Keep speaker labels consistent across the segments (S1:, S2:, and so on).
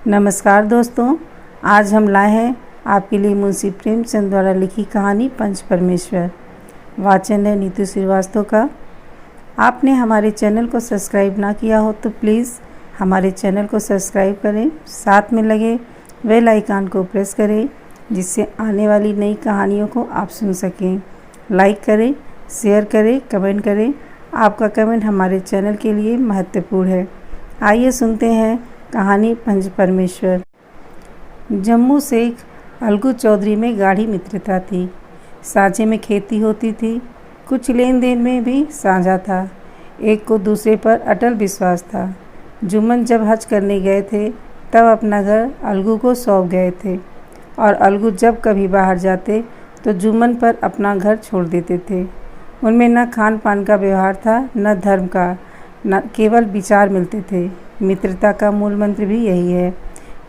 S1: नमस्कार दोस्तों, आज हम लाए हैं आपके लिए मुंशी प्रेमचंद द्वारा लिखी कहानी पंच परमेश्वर। वाचन है नीतू श्रीवास्तव का। आपने हमारे चैनल को सब्सक्राइब ना किया हो तो प्लीज़ हमारे चैनल को सब्सक्राइब करें, साथ में लगे बेल आइकन को प्रेस करें जिससे आने वाली नई कहानियों को आप सुन सकें। लाइक करें, शेयर करें, कमेंट करें। आपका कमेंट हमारे चैनल के लिए महत्वपूर्ण है। आइए सुनते हैं कहानी पंच परमेश्वर। जम्मू शेख अलगू चौधरी में गाढ़ी मित्रता थी। साझे में खेती होती थी, कुछ लेन देन में भी साझा था। एक को दूसरे पर अटल विश्वास था। जुम्मन जब हज करने गए थे तब अपना घर अलगू को सौंप गए थे और अलगू जब कभी बाहर जाते तो जुम्मन पर अपना घर छोड़ देते थे। उनमें न खान पान का व्यवहार था, न धर्म का, न केवल विचार मिलते थे। मित्रता का मूल मंत्र भी यही है।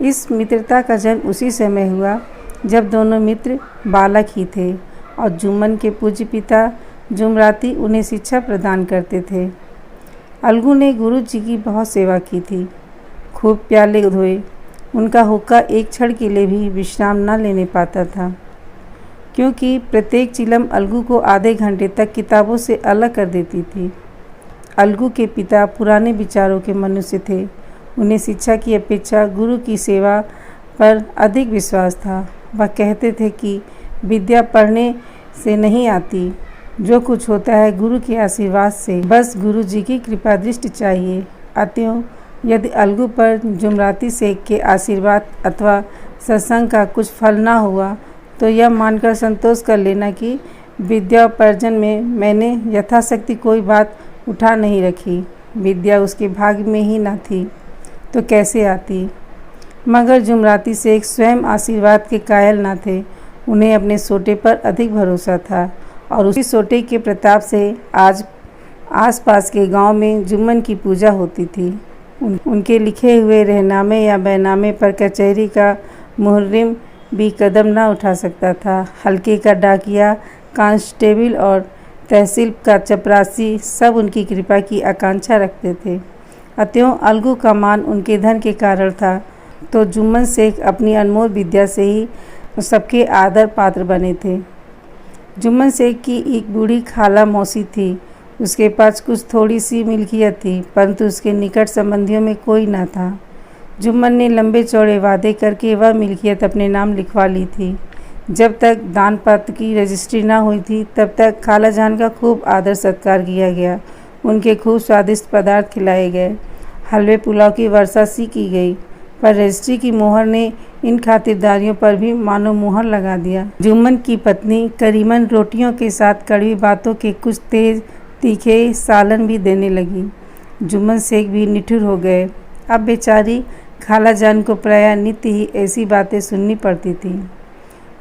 S1: इस मित्रता का जन्म उसी समय हुआ जब दोनों मित्र बालक ही थे और जुम्मन के पूज्य पिता जुमराती उन्हें शिक्षा प्रदान करते थे। अलगू ने गुरु जी की बहुत सेवा की थी, खूब प्याले धोए। उनका हुक्का एक क्षण के लिए भी विश्राम न लेने पाता था, क्योंकि प्रत्येक चिलम अलगू को आधे घंटे तक किताबों से अलग कर देती थी। अलगू के पिता पुराने विचारों के मनुष्य थे। उन्हें शिक्षा की अपेक्षा गुरु की सेवा पर अधिक विश्वास था। वह कहते थे कि विद्या पढ़ने से नहीं आती, जो कुछ होता है गुरु के आशीर्वाद से। बस गुरु जी की कृपा दृष्टि चाहिए। अतएव यदि अलगू पर जुमराती शेख के आशीर्वाद अथवा सत्संग का कुछ फल ना हुआ तो यह मानकर संतोष कर लेना कि विद्योपार्जन में मैंने यथाशक्ति कोई बात उठा नहीं रखी। विद्या उसके भाग्य में ही न थी तो कैसे आती। मगर जुमराती शेख स्वयं आशीर्वाद के कायल न थे। उन्हें अपने सोटे पर अधिक भरोसा था और उसी सोटे के प्रताप से आज आसपास के गांव में जुम्मन की पूजा होती थी। उनके लिखे हुए रहनामे या बैनामे पर कचहरी का मुहर्रिम भी कदम न उठा सकता था। हल्के का डाकिया, कांस्टेबल और तहसील का चपरासी सब उनकी कृपा की आकांक्षा रखते थे। अतएव अलगू का मान उनके धन के कारण था तो जुम्मन शेख अपनी अनमोल विद्या से ही सबके आदर पात्र बने थे। जुम्मन शेख की एक बूढ़ी खाला मौसी थी। उसके पास कुछ थोड़ी सी मिल्कियत थी, परंतु उसके निकट संबंधियों में कोई न था। जुम्मन ने लंबे चौड़े वादे करके वह मिल्कियत अपने नाम लिखवा ली थी। जब तक दान पत्र की रजिस्ट्री ना हुई थी तब तक खाला जान का खूब आदर सत्कार किया गया। उनके खूब स्वादिष्ट पदार्थ खिलाए गए, हलवे पुलाव की वर्षा सी की गई। पर रजिस्ट्री की मोहर ने इन खातिरदारियों पर भी मानो मुहर लगा दिया। जुम्मन की पत्नी करीमन रोटियों के साथ कड़वी बातों के कुछ तेज तीखे सालन भी देने लगी। जुम्मन शेख भी निठुर हो गए। अब बेचारी खाला जान को प्रायः नित्य ही ऐसी बातें सुननी पड़ती थी।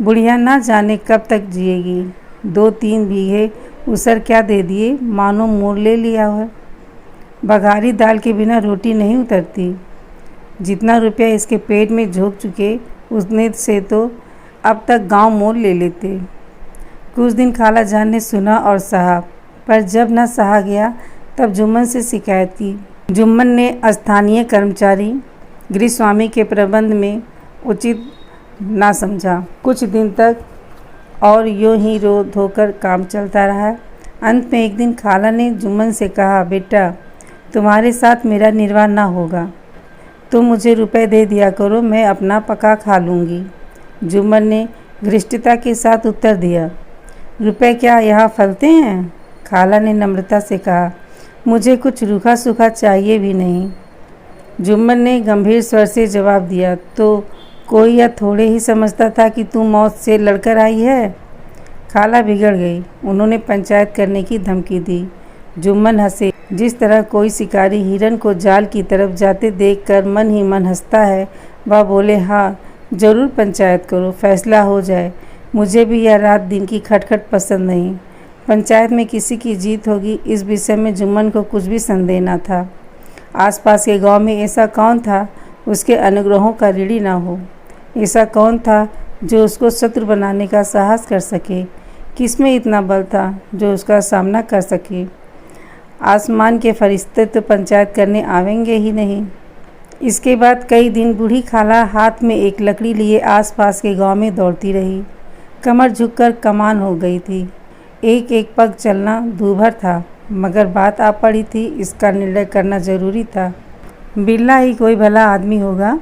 S1: बुढ़िया ना जाने कब तक जिएगी। 2-3 बीघे उसर क्या दे दिए, मानो मोल ले लिया है। बघारी दाल के बिना रोटी नहीं उतरती। जितना रुपया इसके पेट में झोंक चुके उतने से तो अब तक गांव मोल ले लेते। कुछ दिन खाला जान ने सुना और सहा, पर जब न सहा गया तब जुम्मन से शिकायत की। जुम्मन ने स्थानीय कर्मचारी गृहस्वामी के प्रबंध में उचित ना समझा। कुछ दिन तक और यूं ही रो धोकर काम चलता रहा। अंत में एक दिन खाला ने जुम्मन से कहा, बेटा तुम्हारे साथ मेरा निर्वाह ना होगा, तुम मुझे रुपए दे दिया करो, मैं अपना पका खा लूँगी। जुम्मन ने घृष्टता के साथ उत्तर दिया, रुपए क्या यहाँ फलते हैं? खाला ने नम्रता से कहा, मुझे कुछ रूखा सूखा चाहिए भी नहीं। जुम्मन ने गंभीर स्वर से जवाब दिया, तो कोई या थोड़े ही समझता था कि तू मौत से लड़कर आई है। खाला बिगड़ गई। उन्होंने पंचायत करने की धमकी दी। जुम्मन हंसे। जिस तरह कोई शिकारी हिरन को जाल की तरफ जाते देखकर मन ही मन हंसता है, वह बोले, हाँ जरूर पंचायत करो, फैसला हो जाए। मुझे भी यह रात दिन की खटखट पसंद नहीं। पंचायत में किसी की जीत होगी, इस विषय में जुम्मन को कुछ भी संदेह न था। आसपास के गांव में ऐसा कौन था उसके अनुग्रहों का ऋणी ना हो? ऐसा कौन था जो उसको शत्रु बनाने का साहस कर सके? किसमें इतना बल था जो उसका सामना कर सके? आसमान के फरिश्ते तो पंचायत करने आवेंगे ही नहीं। इसके बाद कई दिन बूढ़ी खाला हाथ में एक लकड़ी लिए आसपास के गांव में दौड़ती रही। कमर झुककर कमान हो गई थी। एक एक पग चलना दूभर था, मगर बात आ पड़ी थी, इसका निर्णय करना जरूरी था। बिरला ही कोई भला आदमी होगा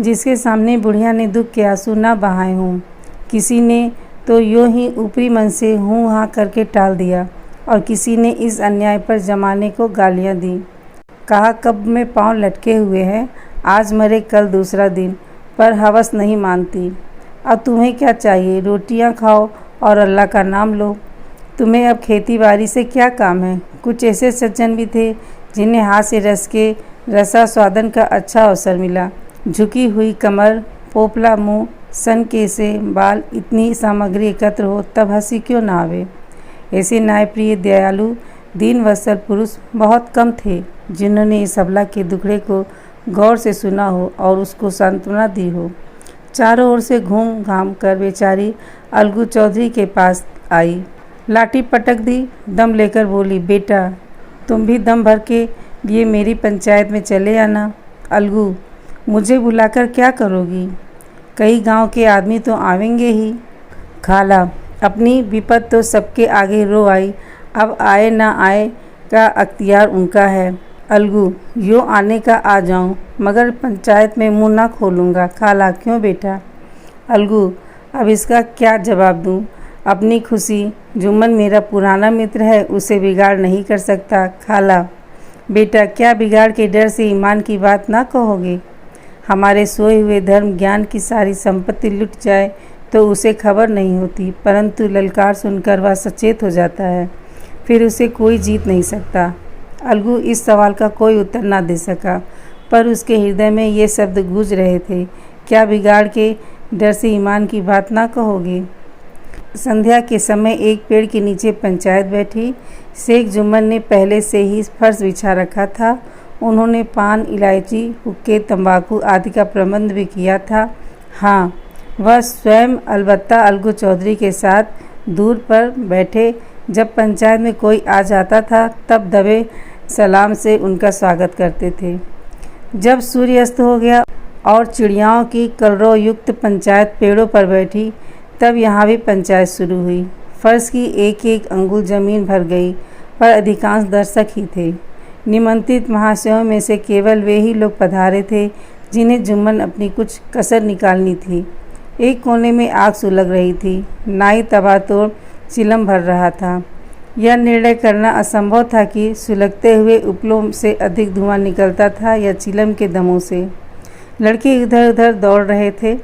S1: जिसके सामने बुढ़िया ने दुख के आंसू न बहाए हों। किसी ने तो यूँ ही ऊपरी मन से हूँ हाँ करके टाल दिया और किसी ने इस अन्याय पर जमाने को गालियाँ दी। कहा कब में पाँव लटके हुए हैं, आज मरे कल दूसरा दिन, पर हवस नहीं मानती। अब तुम्हें क्या चाहिए, रोटियां खाओ और अल्लाह का नाम लो। तुम्हें अब खेती बाड़ी से क्या काम है। कुछ ऐसे सज्जन भी थे जिन्हें हाथ से रस के रसास्वादन का अच्छा अवसर मिला। झुकी हुई कमर, पोपला मुंह, सन के से बाल, इतनी सामग्री एकत्र हो तब हंसी क्यों ना आवे। ऐसे न्यायप्रिय, दयालु, दीन वत्सल पुरुष बहुत कम थे जिन्होंने इस अबला के दुखड़े को गौर से सुना हो और उसको सांत्वना दी हो। चारों ओर से घूम घाम कर बेचारी अलगू चौधरी के पास आई, लाठी पटक दी, दम लेकर बोली, बेटा तुम भी दम भर के लिए मेरी पंचायत में चले आना। अलगू, मुझे बुलाकर क्या करोगी? कई गांव के आदमी तो आवेंगे ही। खाला अपनी विपद तो सबके आगे रो आई, अब आए ना आए का अख्तियार उनका है। अलगू, यो आने का आ जाऊं, मगर पंचायत में मुंह ना खोलूँगा। खाला, क्यों बेटा? अलगू, अब इसका क्या जवाब दूं? अपनी खुशी, जुम्मन मेरा पुराना मित्र है, उसे बिगाड़ नहीं कर सकता। खाला, बेटा क्या बिगाड़ के डर से ईमान की बात ना कहोगे? हमारे सोए हुए धर्म ज्ञान की सारी संपत्ति लुट जाए तो उसे खबर नहीं होती, परंतु ललकार सुनकर वह सचेत हो जाता है, फिर उसे कोई जीत नहीं सकता। अलगू इस सवाल का कोई उत्तर ना दे सका, पर उसके हृदय में ये शब्द गूंज रहे थे, क्या बिगाड़ के डर से ईमान की बात ना कहोगे? संध्या के समय एक पेड़ के नीचे पंचायत बैठी। शेख जुम्मन ने पहले से ही फर्श बिछा रखा था। उन्होंने पान, इलायची, हुक्के, तंबाकू आदि का प्रबंध भी किया था। हाँ, वह स्वयं अलबत्ता अलगू चौधरी के साथ दूर पर बैठे जब पंचायत में कोई आ जाता था तब दबे सलाम से उनका स्वागत करते थे। जब सूर्यास्त हो गया और चिड़ियाओं की कलरव युक्त पंचायत पेड़ों पर बैठी, तब यहाँ भी पंचायत शुरू हुई। फर्श की एक एक अंगुल जमीन भर गई, पर अधिकांश दर्शक ही थे। निमंत्रित महाशयों में से केवल वे ही लोग पधारे थे जिन्हें जुम्मन अपनी कुछ कसर निकालनी थी। एक कोने में आग सुलग रही थी। नाई तबातोड़ चिलम भर रहा था। यह निर्णय करना असंभव था कि सुलगते हुए उपलों से अधिक धुआं निकलता था या चिलम के दमों से। लड़के इधर उधर दौड़ रहे थे,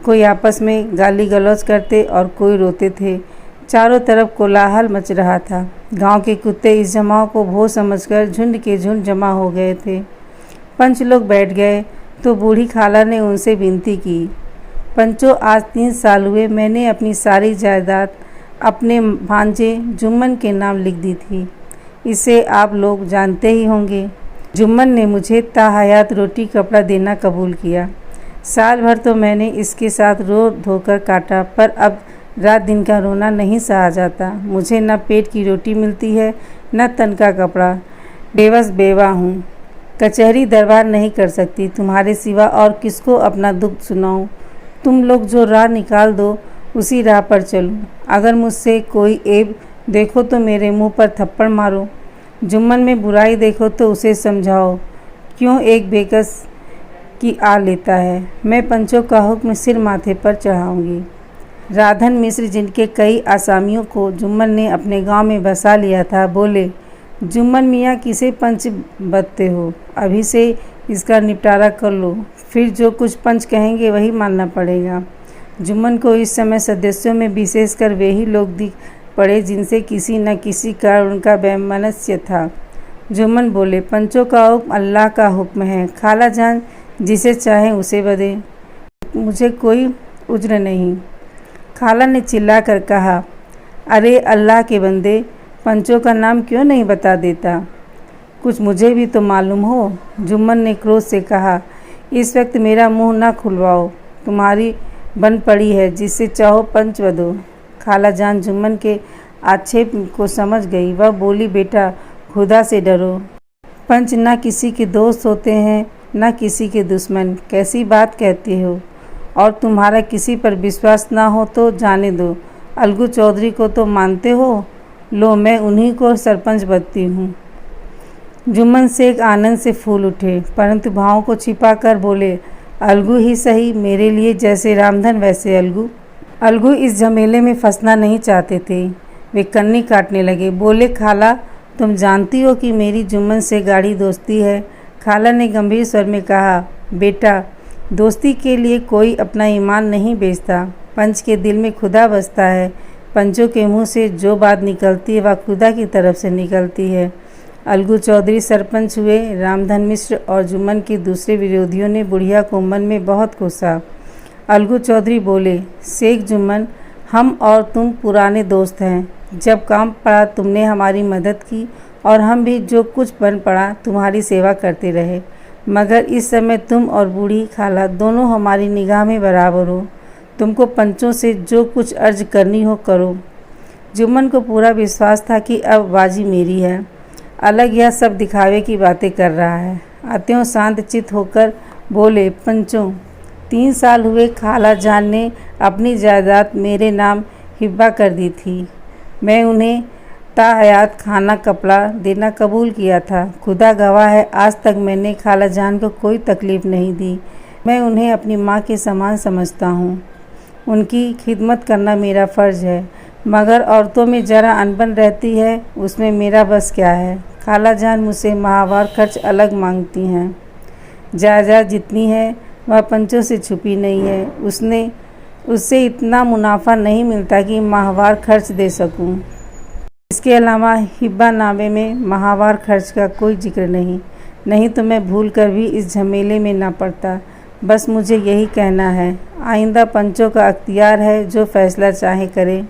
S1: कोई आपस में गाली गलौज करते और कोई रोते थे। चारों तरफ कोलाहल मच रहा था। गांव के कुत्ते इस जमाव को भोज समझकर झुंड के झुंड जमा हो गए थे। पंच लोग बैठ गए तो बूढ़ी खाला ने उनसे विनती की, पंचों आज 3 साल हुए मैंने अपनी सारी जायदाद अपने भांजे जुम्मन के नाम लिख दी थी। इसे आप लोग जानते ही होंगे। जुम्मन ने मुझे ताहयात रोटी कपड़ा देना कबूल किया। साल भर तो मैंने इसके साथ रो धोकर काटा, पर अब रात दिन का रोना नहीं सहा जाता। मुझे न पेट की रोटी मिलती है न तन का कपड़ा। बेबस बेवा हूँ, कचहरी दरबार नहीं कर सकती। तुम्हारे सिवा और किसको अपना दुख सुनाऊँ? तुम लोग जो राह निकाल दो उसी राह पर चलूँ। अगर मुझसे कोई ऐब देखो तो मेरे मुंह पर थप्पड़ मारो। जुम्मन में बुराई देखो तो उसे समझाओ, क्यों एक बेकस की आ लेता है। मैं पंचों का हुक्म सिर माथे पर चढ़ाऊंगी। राधन मिश्र, जिनके कई आसामियों को जुम्मन ने अपने गांव में बसा लिया था, बोले, जुम्मन मियाँ किसे पंच बदते हो? अभी से इसका निपटारा कर लो, फिर जो कुछ पंच कहेंगे वही मानना पड़ेगा। जुम्मन को इस समय सदस्यों में विशेषकर वे ही लोग दिख पड़े जिनसे किसी न किसी कारण उनका वैमनस्य था। जुम्मन बोले, पंचों का हुक्म अल्लाह का हुक्म है। खाला जान जिसे चाहे उसे बदे, मुझे कोई उज्र नहीं। खाला ने चिल्लाकर कहा, अरे अल्लाह के बंदे, पंचों का नाम क्यों नहीं बता देता? कुछ मुझे भी तो मालूम हो। जुम्मन ने क्रोध से कहा, इस वक्त मेरा मुंह ना खुलवाओ, तुम्हारी बन पड़ी है, जिससे चाहो पंच बदो। खाला जान जुम्मन के आक्षेप को समझ गई। वह बोली, बेटा खुदा से डरो, पंच ना किसी के दोस्त होते हैं न किसी के दुश्मन। कैसी बात कहते हो? और तुम्हारा किसी पर विश्वास ना हो तो जाने दो। अलगू चौधरी को तो मानते हो? लो, मैं उन्हीं को सरपंच बनती हूँ। जुम्मन शेख आनंद से फूल उठे, परंतु भावों को छिपा कर बोले, अलगू ही सही, मेरे लिए जैसे रामधन वैसे अलगू। अलगू इस झमेले में फंसना नहीं चाहते थे। वे कन्नी काटने लगे। बोले, खाला, तुम जानती हो कि मेरी जुम्मन से गाढ़ी दोस्ती है। खाला ने गंभीर स्वर में कहा, बेटा, दोस्ती के लिए कोई अपना ईमान नहीं बेचता। पंच के दिल में खुदा बसता है। पंचों के मुंह से जो बात निकलती है वह खुदा की तरफ से निकलती है। अलगू चौधरी सरपंच हुए। रामधन मिश्र और जुम्मन के दूसरे विरोधियों ने बुढ़िया को मन में बहुत कोसा। अलगू चौधरी बोले, शेख जुम्मन, हम और तुम पुराने दोस्त हैं। जब काम पड़ा तुमने हमारी मदद की और हम भी जो कुछ बन पड़ा तुम्हारी सेवा करते रहे, मगर इस समय तुम और बूढ़ी खाला दोनों हमारी निगाह में बराबर हो। तुमको पंचों से जो कुछ अर्ज करनी हो करो। जुम्मन को पूरा विश्वास था कि अब बाजी मेरी है। अलग यह सब दिखावे की बातें कर रहा है। अत्यों शांत चित्त होकर बोले, पंचों, 3 साल हुए खाला जान ने अपनी जायदाद मेरे नाम हिब्बा कर दी थी। मैं उन्हें ताहयात खाना कपड़ा देना कबूल किया था। खुदा गवाह है, आज तक मैंने खाला जान को कोई तकलीफ़ नहीं दी। मैं उन्हें अपनी माँ के समान समझता हूँ। उनकी खिदमत करना मेरा फ़र्ज़ है, मगर औरतों में ज़रा अनबन रहती है, उसमें मेरा बस क्या है। खाला जान मुझसे माहवार खर्च अलग मांगती हैं। जायदाद जितनी है वह पंचों से छुपी नहीं है। उससे इतना मुनाफा नहीं मिलता कि माहवार खर्च दे सकूं। इसके अलावा हिब्बा नामे में माहवार खर्च का कोई जिक्र नहीं तो मैं भूल कर भी इस झमेले में ना पड़ता। बस मुझे यही कहना है। आइंदा पंचों का अख्तियार है, जो फैसला चाहे करे।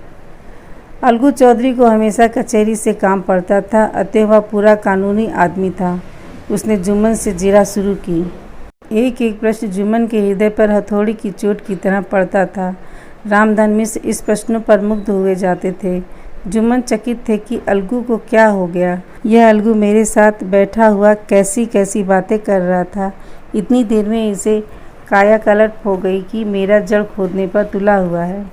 S1: अलगू चौधरी को हमेशा कचहरी से काम पड़ता था, अतः वह पूरा कानूनी आदमी था। उसने जुम्मन से जिरा शुरू की। एक एक प्रश्न जुम्मन के हृदय पर हथौड़ी की चोट की तरह पड़ता था। रामधन मिश्र इस प्रश्नों पर मुग्ध हुए जाते थे। जुम्मन चकित थे कि अलगू को क्या हो गया। यह अलगू मेरे साथ बैठा हुआ कैसी कैसी बातें कर रहा था। इतनी देर में इसे कायाकल्प हो गई कि मेरा जड़ खोदने पर तुला हुआ है।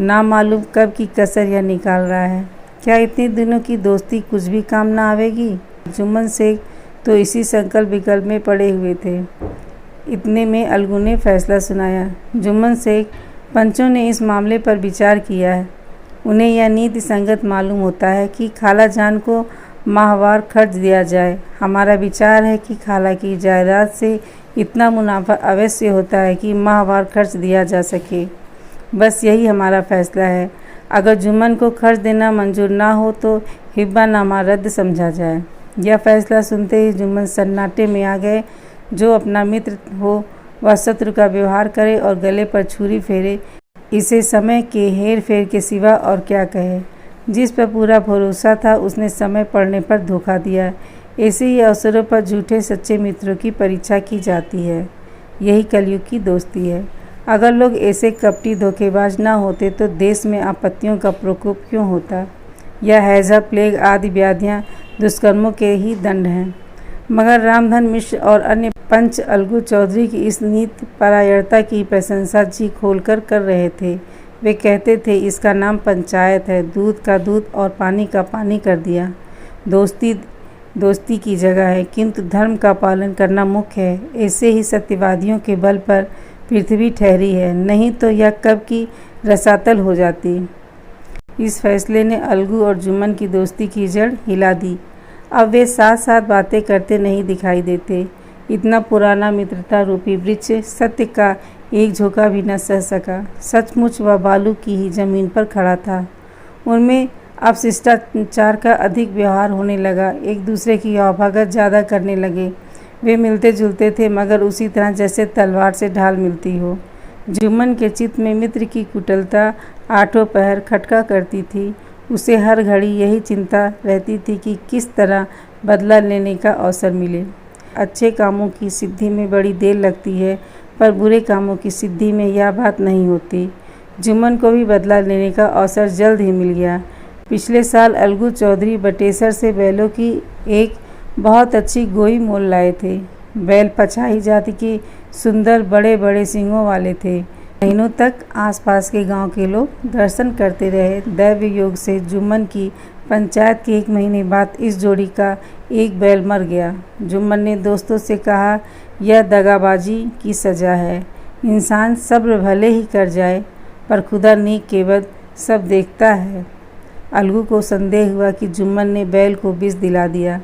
S1: ना मालूम कब की कसर यह निकाल रहा है। क्या इतने दिनों की दोस्ती कुछ भी काम ना आवेगी? जुम्मन शेख तो इसी संकल्प विकल्प में पड़े हुए थे। इतने में अलगू ने फैसला सुनाया। जुम्मन शेख, पंचों ने इस मामले पर विचार किया है। उन्हें यह नीति संगत मालूम होता है कि खाला जान को माहवार खर्च दिया जाए। हमारा विचार है कि खाला की जायदाद से इतना मुनाफा अवश्य होता है कि माहवार खर्च दिया जा सके। बस यही हमारा फैसला है। अगर जुम्मन को खर्च देना मंजूर ना हो तो हिब्बानामा रद्द समझा जाए। यह फैसला सुनते ही जुम्मन सन्नाटे में आ गए। जो अपना मित्र हो वह शत्रु का व्यवहार करे और गले पर छुरी फेरे, इसे समय के हेर फेर के सिवा और क्या कहे। जिस पर पूरा भरोसा था उसने समय पड़ने पर धोखा दिया। ऐसे ही अवसरों पर झूठे सच्चे मित्रों की परीक्षा की जाती है। यही कलयुग की दोस्ती है। अगर लोग ऐसे कपटी धोखेबाज ना होते तो देश में आपत्तियों का प्रकोप क्यों होता। यह हैजा, प्लेग आदि व्याधियाँ दुष्कर्मों के ही दंड हैं। मगर रामधन मिश्र और अन्य पंच अलगू चौधरी की इस नीति परायणता की प्रशंसा जी खोलकर कर रहे थे। वे कहते थे, इसका नाम पंचायत है, दूध का दूध और पानी का पानी कर दिया। दोस्ती की जगह है, किंतु धर्म का पालन करना मुख्य है। ऐसे ही सत्यवादियों के बल पर पृथ्वी ठहरी है, नहीं तो यह कब की रसातल हो जाती। इस फैसले ने अलगू और जुम्मन की दोस्ती की जड़ हिला दी। अब वे साथ साथ बातें करते नहीं दिखाई देते। इतना पुराना मित्रता रूपी वृक्ष सत्य का एक झोंका भी न सह सका। सचमुच वह बालू की ही जमीन पर खड़ा था। उनमें अब शिष्टाचार का अधिक व्यवहार होने लगा। एक दूसरे की आवभगत ज़्यादा करने लगे। वे मिलते जुलते थे, मगर उसी तरह जैसे तलवार से ढाल मिलती हो। जुम्मन के चित्त में मित्र की कुटिलता आठों पहर खटका करती थी। उसे हर घड़ी यही चिंता रहती थी कि किस तरह बदला लेने का अवसर मिले। अच्छे कामों की सिद्धि में बड़ी देर लगती है, पर बुरे कामों की सिद्धि में यह बात नहीं होती। जुम्मन को भी बदला लेने का अवसर जल्द ही मिल गया। पिछले साल अलगू चौधरी बटेसर से बैलों की एक बहुत अच्छी गोई मोल लाए थे। बैल पछाई जाति के सुंदर बड़े बड़े सींगों वाले थे। महीनों तक आसपास के गांव के लोग दर्शन करते रहे। दैव योग से जुम्मन की पंचायत के 1 महीने बाद इस जोड़ी का एक बैल मर गया। जुम्मन ने दोस्तों से कहा, यह दगाबाजी की सज़ा है। इंसान सब्र भले ही कर जाए, पर खुदा नेक के बद सब देखता है। अलगू को संदेह हुआ कि जुम्मन ने बैल को विष दिला दिया।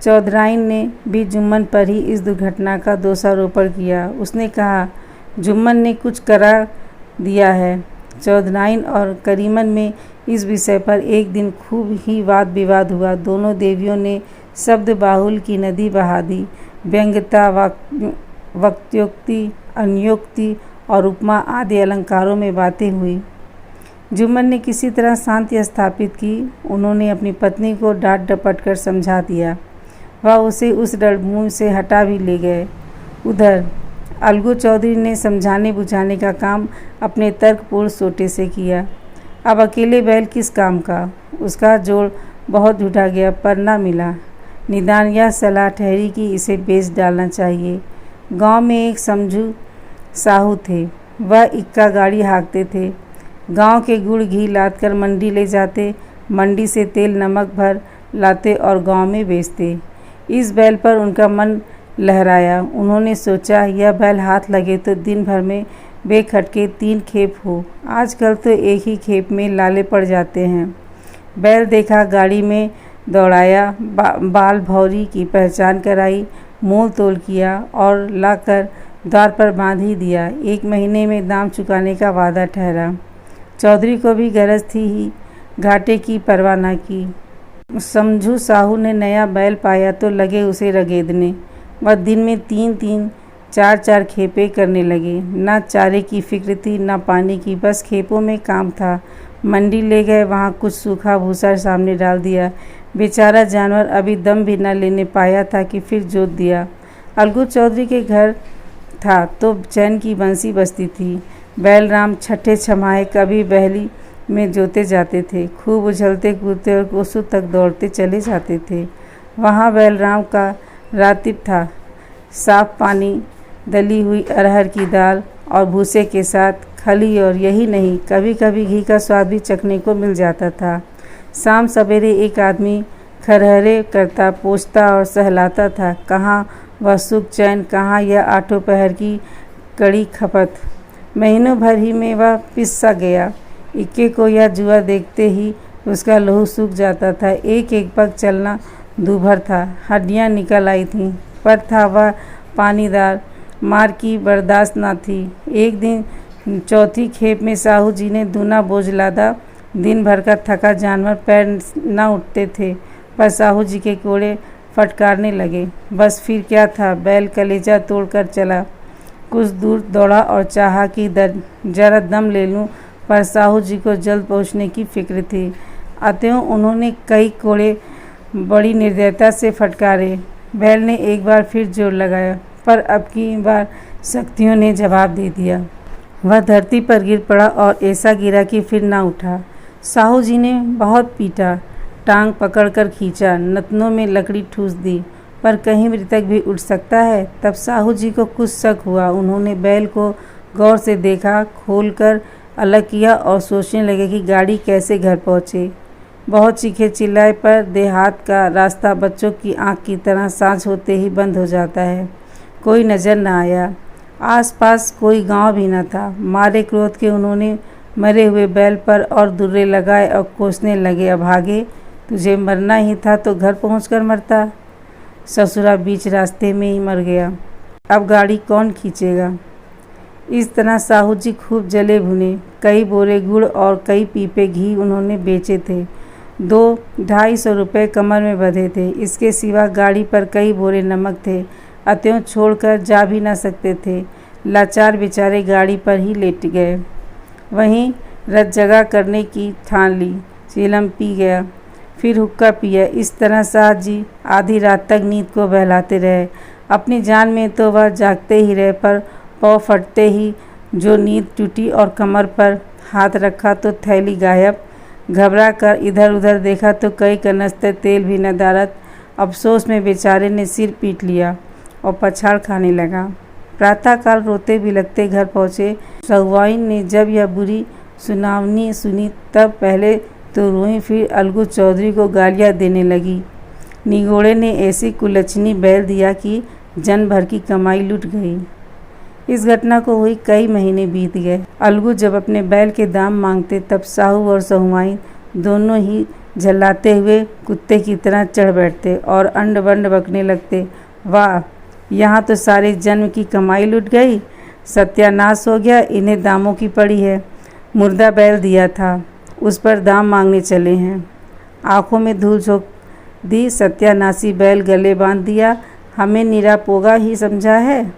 S1: चौधराइन ने भी जुम्मन पर ही इस दुर्घटना का दोषारोपण किया। उसने कहा, जुम्मन ने कुछ करा दिया है। चौधराइन और करीमन में इस विषय पर एक दिन खूब ही वाद विवाद हुआ। दोनों देवियों ने शब्द बाहुल की नदी बहा दी। व्यंग्यता, वक्त्योक्ति, अन्योक्ति और उपमा आदि अलंकारों में बातें हुई। जुम्मन ने किसी तरह शांति स्थापित की। उन्होंने अपनी पत्नी को डांट डपट कर समझा दिया। वह उसे उस रणभूमि से हटा भी ले गए। उधर अलगू चौधरी ने समझाने बुझाने का काम अपने तर्कपूर्ण सोटे से किया। अब अकेले बैल किस काम का? उसका जोड़ बहुत ढूंढा गया पर न मिला। निदान यह सलाह ठहरी कि इसे बेच डालना चाहिए। गांव में एक समझू साहू थे। वह इक्का गाड़ी हाँकते थे। गांव के गुड़ घी लाद कर मंडी ले जाते, मंडी से तेल नमक भर लाते और गांव में बेचते। इस बैल पर उनका मन लहराया। उन्होंने सोचा, यह बैल हाथ लगे तो दिन भर में बेखटके 3 खेप हो। आजकल तो एक ही खेप में लाले पड़ जाते हैं। बैल देखा, गाड़ी में दौड़ाया, बाल भौरी की पहचान कराई, मोल तोल किया और लाकर द्वार पर बांध ही दिया। 1 महीने में दाम चुकाने का वादा ठहरा। चौधरी को भी गरज थी ही घाटे की परवाह न की। समझू साहू ने नया बैल पाया तो लगे उसे रगेदने। वह दिन में 3-3, 4-4 खेपे करने लगे। न चारे की फिक्र थी न पानी की, बस खेपों में काम था। मंडी ले गए, वहाँ कुछ सूखा भूसा सामने डाल दिया। बेचारा जानवर अभी दम भी न लेने पाया था कि फिर जोत दिया। अलगू चौधरी के घर था तो चैन की बंसी बजती थी। बैलराम छठे छमाहे कभी बहली में जोते जाते थे। खूब उछलते कूदते और कोसों तक दौड़ते चले जाते थे। वहाँ बैलराम का रातिब था। साफ पानी, दली हुई अरहर की दाल और भूसे के साथ खली, और यही नहीं, कभी कभी घी का स्वाद भी चखने को मिल जाता था। शाम सवेरे एक आदमी खरहरे करता, पोंछता और सहलाता था। कहाँ वह सुख चैन, कहाँ यह 8 पहर की कड़ी खपत। महीनों भर ही में वह पिस सा गया। इक्के को यह जुआ देखते ही उसका लहू सूख जाता था। एक एक पग चलना दूभर था, हड्डियां निकल आई थीं, पर था वह पानीदार, मार की बर्दाश्त न थी। एक दिन चौथी खेप में साहू जी ने दूना बोझ लादा। दिन भर का थका जानवर पैर न उठते थे, पर साहू जी के कोड़े फटकारने लगे। बस फिर क्या था, बैल कलेजा तोड़कर चला। कुछ दूर दौड़ा और चाहा कि जरा दम ले लूं, पर साहू जी को जल्द पहुंचने की फिक्र थी। अतएव उन्होंने कई कोड़े बड़ी निर्दयता से फटकारे। बैल ने एक बार फिर जोर लगाया, पर अब की बार शक्तियों ने जवाब दे दिया। वह धरती पर गिर पड़ा और ऐसा गिरा कि फिर ना उठा। साहू जी ने बहुत पीटा, टांग पकड़कर खींचा, नतनों में लकड़ी ठूस दी, पर कहीं मृतक भी उठ सकता है। तब साहू जी को कुछ शक हुआ। उन्होंने बैल को गौर से देखा, खोलकर अलग किया और सोचने लगे कि गाड़ी कैसे घर पहुँचे। बहुत चीखे चिल्लाए, पर देहात का रास्ता बच्चों की आँख की तरह सांझ होते ही बंद हो जाता है। कोई नज़र न आया। आसपास कोई गांव भी न था। मारे क्रोध के उन्होंने मरे हुए बैल पर और दुर्रे लगाए और कोसने लगे, अभागे, तुझे मरना ही था तो घर पहुंचकर मरता। ससुरा बीच रास्ते में ही मर गया, अब गाड़ी कौन खींचेगा। इस तरह साहू जी खूब जले भुने। कई बोरे गुड़ और कई पीपे घी उन्होंने बेचे थे। 200-250 रुपये कमर में बंधे थे। इसके सिवा गाड़ी पर कई बोरे नमक थे। अतएव छोड़कर जा भी न सकते थे। लाचार बेचारे गाड़ी पर ही लेट गए। वहीं रत जगह करने की ठान ली। चीलम पी गया, फिर हुक्का पिया। इस तरह साहब जी आधी रात तक नींद को बहलाते रहे। अपनी जान में तो वह जागते ही रहे, पर पाँव फटते ही जो नींद टूटी और कमर पर हाथ रखा तो थैली गायब। घबरा कर इधर उधर देखा तो कई कनस्तर तेल भी नदारत। अफसोस में बेचारे ने सिर पीट लिया और पछाड़ खाने लगा। प्रातःकाल रोते बिलखते घर पहुँचे। सहुआइन ने जब यह बुरी सुनावनी सुनी तब पहले तो रोई, फिर अलगू चौधरी को गालियाँ देने लगी। निगोड़े ने ऐसी कुलच्छनी बैल दिया कि जन भर की कमाई लुट गई। इस घटना को हुई कई महीने बीत गए। अलगू जब अपने बैल के दाम मांगते तब साहू और सहुआइन दोनों ही झल्लाते हुए कुत्ते की तरह चढ़ बैठते और अंड बंड बकने लगते। वाह, यहाँ तो सारे जन्म की कमाई लुट गई, सत्यानाश हो गया, इन्हें दामों की पड़ी है। मुर्दा बैल दिया था, उस पर दाम मांगने चले हैं। आंखों में धूल झोंक दी, सत्यानाशी बैल गले बांध दिया। हमें निरापोगा ही समझा है,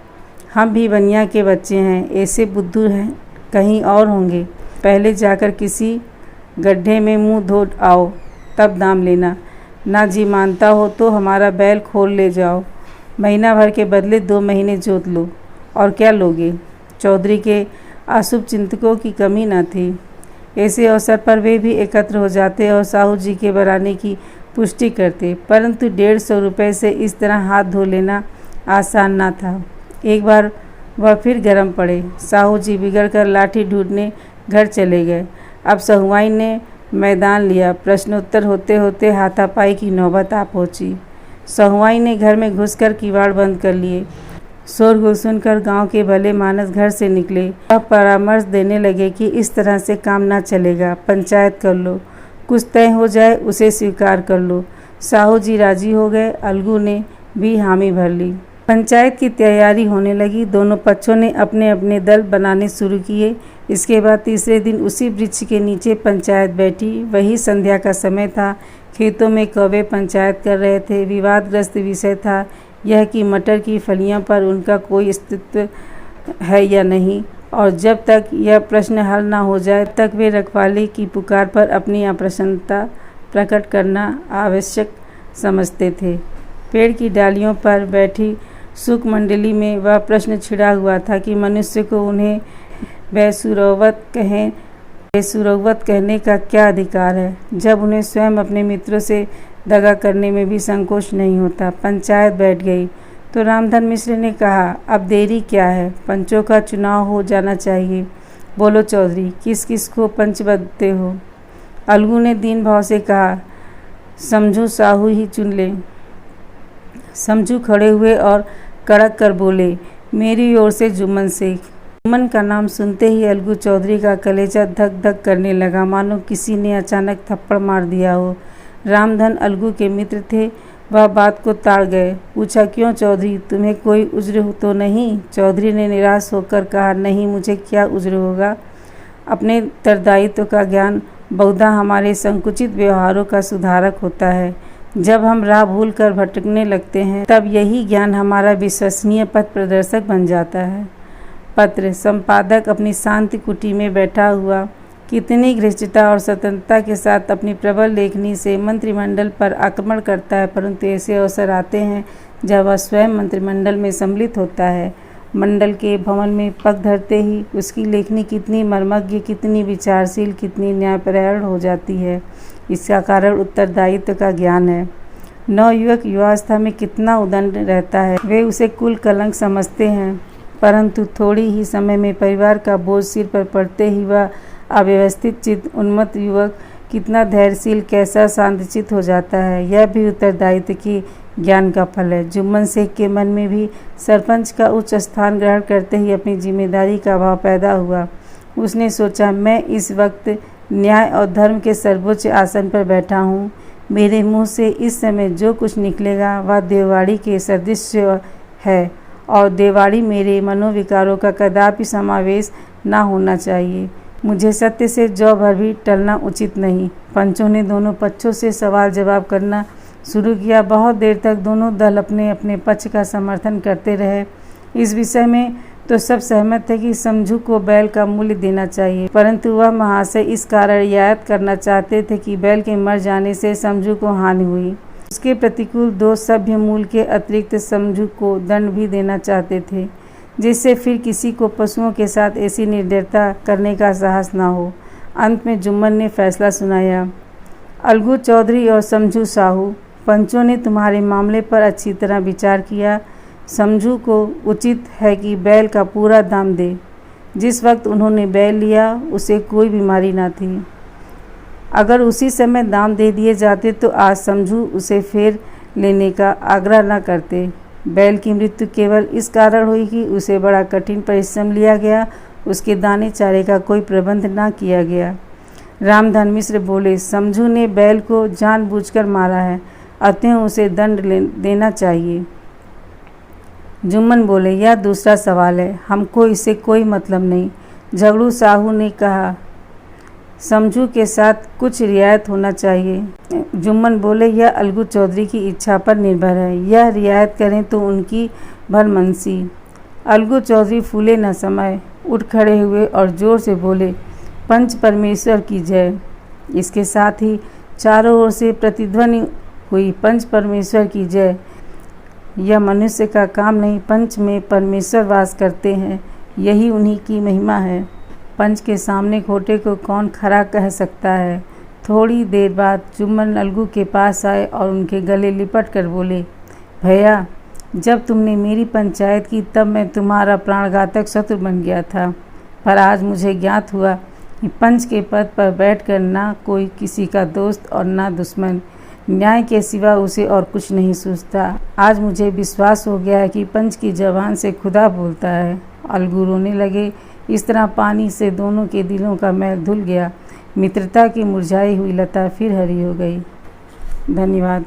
S1: हम भी बनिया के बच्चे हैं, ऐसे बुद्धू हैं कहीं और होंगे। पहले जाकर किसी गड्ढे में मुंह धो आओ, तब दाम लेना। ना जी मानता हो तो हमारा बैल खोल ले जाओ, महीना भर के बदले 2 महीने जोत लो। और क्या लोगे? चौधरी के अशुभ चिंतकों की कमी न थी। ऐसे अवसर पर वे भी एकत्र हो जाते और साहू जी के बराने की पुष्टि करते, परंतु 150 रुपये से इस तरह हाथ धो लेना आसान ना था। एक बार वह फिर गर्म पड़े। साहू जी बिगड़ कर लाठी ढूंढने घर चले गए। अब सहुआइन ने मैदान लिया। प्रश्नोत्तर होते होते हाथापाई की नौबत आ पहुंची। सहुआइन ने घर में घुसकर किवाड़ बंद कर लिए। शोरगुल सुनकर गांव के भले मानस घर से निकले। वह परामर्श देने लगे कि इस तरह से काम ना चलेगा, पंचायत कर लो, कुछ तय हो जाए उसे स्वीकार कर लो। साहू जी राजी हो गए। अलगू ने भी हामी भर ली। पंचायत की तैयारी होने लगी। दोनों पक्षों ने अपने अपने दल बनाने शुरू किए। इसके बाद तीसरे दिन उसी वृक्ष के नीचे पंचायत बैठी। वही संध्या का समय था। खेतों में कौवे पंचायत कर रहे थे। विवादग्रस्त विषय था यह कि मटर की फलियों पर उनका कोई अस्तित्व है या नहीं, और जब तक यह प्रश्न हल न हो जाए तक वे रखवाले की पुकार पर अपनी अप्रसन्नता प्रकट करना आवश्यक समझते थे। पेड़ की डालियों पर बैठी सुख मंडली में वह प्रश्न छिड़ा हुआ था कि मनुष्य को उन्हें बेसुरौवत कहने का क्या अधिकार है, जब उन्हें स्वयं अपने मित्रों से दगा करने में भी संकोच नहीं होता। पंचायत बैठ गई तो रामधन मिश्र ने कहा, अब देरी क्या है, पंचों का चुनाव हो जाना चाहिए। बोलो चौधरी, किस किस को पंच बनते हो? अलगू ने दीन भाव से कहा, समझू साहू ही चुन ले। समझू खड़े हुए और कड़क कर बोले, मेरी ओर से जुम्मन शेख। जुम्मन का नाम सुनते ही अलगू चौधरी का कलेजा धक धक करने लगा, मानो किसी ने अचानक थप्पड़ मार दिया हो। रामधन अलगू के मित्र थे, वह बात को ताड़ गए। पूछा, क्यों चौधरी, तुम्हें कोई उज्र तो नहीं? चौधरी ने निराश होकर कहा, नहीं, मुझे क्या उज्र होगा। अपने उत्तरदायित्व का ज्ञान बहुधा हमारे संकुचित व्यवहारों का सुधारक होता है। जब हम राह भूल कर भटकने लगते हैं तब यही ज्ञान हमारा विश्वसनीय पथ प्रदर्शक बन जाता है। पत्र संपादक अपनी शांति कुटी में बैठा हुआ कितनी घृष्टता और स्वतंत्रता के साथ अपनी प्रबल लेखनी से मंत्रिमंडल पर आक्रमण करता है, परंतु ऐसे अवसर आते हैं जब वह स्वयं मंत्रिमंडल में सम्मिलित होता है। मंडल के भवन में पग धरते ही उसकी लेखनी कितनी मर्मज्ञ, कितनी विचारशील, कितनी न्यायपरायण हो जाती है। इसका कारण उत्तरदायित्व का ज्ञान है। नवयुवक युवावस्था में कितना उदंड रहता है, वे उसे कुल कलंक समझते हैं, परंतु थोड़ी ही समय में परिवार का बोझ सिर पर पड़ते ही वह अव्यवस्थित चित्त उन्मत्त युवक कितना धैर्यशील, कैसा शांतचित्त हो जाता है। यह भी उत्तरदायित्व के ज्ञान का फल है। जुम्मन शेख के मन में भी सरपंच का उच्च स्थान ग्रहण करते ही अपनी जिम्मेदारी का भाव पैदा हुआ। उसने सोचा, मैं इस वक्त न्याय और धर्म के सर्वोच्च आसन पर बैठा हूँ। मेरे मुंह से इस समय जो कुछ निकलेगा वह देववाड़ी के सदृश है, और देववाड़ी मेरे मनोविकारों का कदापि समावेश ना होना चाहिए। मुझे सत्य से जौ भर भी टलना उचित नहीं। पंचों ने दोनों पक्षों से सवाल जवाब करना शुरू किया। बहुत देर तक दोनों दल अपने अपने पक्ष का समर्थन करते रहे। इस विषय में तो सब सहमत थे कि समझू को बैल का मूल्य देना चाहिए, परंतु वह महाशय इस कारण रियायत करना चाहते थे कि बैल के मर जाने से समझू को हानि हुई। उसके प्रतिकूल 2 सभ्य मूल के अतिरिक्त समझू को दंड भी देना चाहते थे, जिससे फिर किसी को पशुओं के साथ ऐसी निर्दयता करने का साहस न हो। अंत में जुम्मन ने फैसला सुनाया, अलगू चौधरी और समझू साहू, पंचों ने तुम्हारे मामले पर अच्छी तरह विचार किया। समझू को उचित है कि बैल का पूरा दाम दे। जिस वक्त उन्होंने बैल लिया उसे कोई बीमारी ना थी। अगर उसी समय दाम दे दिए जाते तो आज समझू उसे फिर लेने का आग्रह न करते। बैल की मृत्यु केवल इस कारण हुई कि उसे बड़ा कठिन परिश्रम लिया गया, उसके दाने चारे का कोई प्रबंध न किया गया। रामधन मिश्र बोले, समझू ने बैल को जानबूझकर मारा है, अतः उसे दंड देना चाहिए। जुम्मन बोले, यह दूसरा सवाल है, हमको इससे कोई मतलब नहीं। झगड़ू साहू ने कहा, समझू के साथ कुछ रियायत होना चाहिए। जुम्मन बोले, यह अलगू चौधरी की इच्छा पर निर्भर है, यह रियायत करें तो उनकी भलमनसी। अलगू चौधरी फूले न समाये, उठ खड़े हुए और जोर से बोले, पंच परमेश्वर की जय। इसके साथ ही चारों ओर से प्रतिध्वनि हुई, पंच परमेश्वर की जय। यह मनुष्य का काम नहीं, पंच में परमेश्वर वास करते हैं, यही उन्हीं की महिमा है। पंच के सामने खोटे को कौन खरा कह सकता है। थोड़ी देर बाद जुम्मन अलगू के पास आए और उनके गले लिपट कर बोले, भैया, जब तुमने मेरी पंचायत की तब मैं तुम्हारा प्राणघातक शत्रु बन गया था, पर आज मुझे ज्ञात हुआ कि पंच के पद पर बैठकर ना कोई किसी का दोस्त और ना दुश्मन, न्याय के सिवा उसे और कुछ नहीं सूझता। आज मुझे विश्वास हो गया है कि पंच की जबान से खुदा बोलता है। अलगू रोने लगे। इस तरह पानी से दोनों के दिलों का मैल धुल गया। मित्रता की मुरझाई हुई लता फिर हरी हो गई। धन्यवाद।